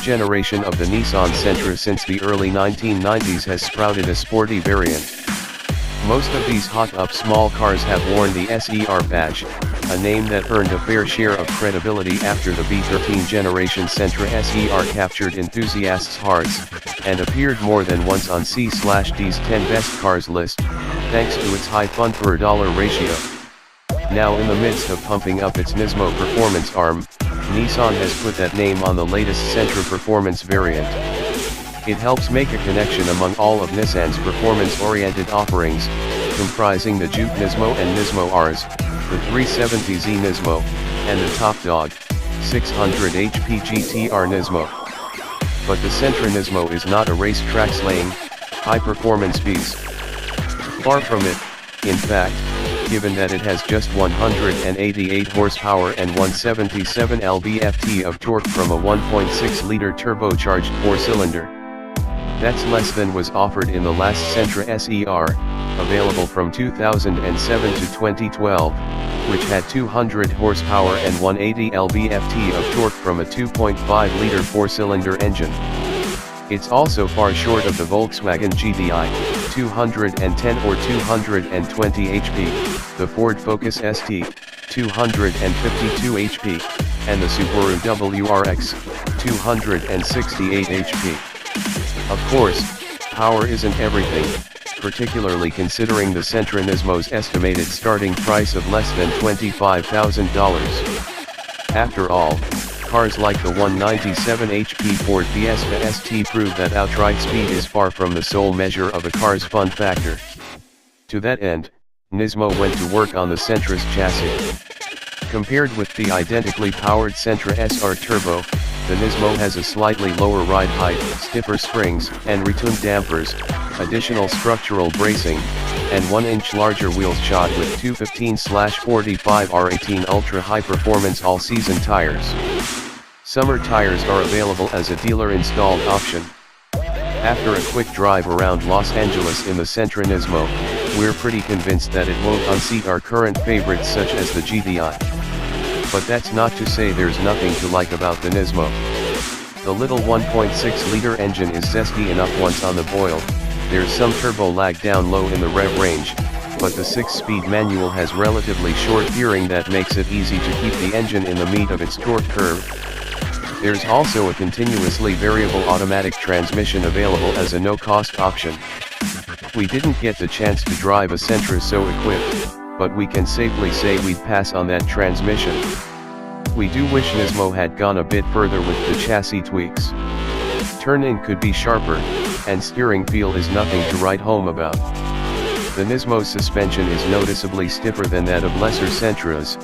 generation of the Nissan Sentra since the early 1990s has sprouted a sporty variant. Most of these hot-up small cars have worn the SE-R badge, a name that earned a fair share of credibility after the B13-generation Sentra SE-R captured enthusiasts' hearts, and appeared more than once on C/D's 10 best cars list, thanks to its high fun per dollar ratio. Now in the midst of pumping up its Nismo performance arm, Nissan has put that name on the latest Sentra performance variant. It helps make a connection among all of Nissan's performance-oriented offerings, comprising the Juke Nismo and Nismo Rs, the 370Z Nismo, and the top dog, 600 HP GTR Nismo. But the Sentra Nismo is not a racetrack-slaying, high-performance beast. Far from it, in fact, given that it has just 188 horsepower and 177 lb-ft of torque from a 1.6-liter turbocharged 4-cylinder. That's less than was offered in the last Sentra SE-R, available from 2007 to 2012, which had 200 horsepower and 180 lb-ft of torque from a 2.5-liter 4-cylinder engine. It's also far short of the Volkswagen GDI, 210 or 220 HP, the Ford Focus ST, 252 HP, and the Subaru WRX, 268 HP. Of course, power isn't everything, particularly considering the Sentra Nismo's estimated starting price of less than $25,000. After all, cars like the 197 HP Ford Fiesta ST prove that outright speed is far from the sole measure of a car's fun factor. To that end, Nismo went to work on the Sentra's chassis. Compared with the identically powered Sentra SR Turbo, the Nismo has a slightly lower ride height, stiffer springs and retuned dampers, additional structural bracing, and 1-inch larger wheels shod with 215/45 R18 Ultra High Performance all-season tires. Summer tires are available as a dealer-installed option. After a quick drive around Los Angeles in the Sentra Nismo, we're pretty convinced that it won't unseat our current favorites such as the GDI. But that's not to say there's nothing to like about the Nismo. The little 1.6-liter engine is zesty enough once on the boil. There's some turbo lag down low in the rev range, but the 6-speed manual has relatively short gearing that makes it easy to keep the engine in the meat of its torque curve. There's also a continuously variable automatic transmission available as a no-cost option. We didn't get the chance to drive a Sentra so equipped, but we can safely say we'd pass on that transmission. We do wish Nismo had gone a bit further with the chassis tweaks. Turn-in could be sharper, and steering feel is nothing to write home about. The Nismo's suspension is noticeably stiffer than that of lesser Sentras,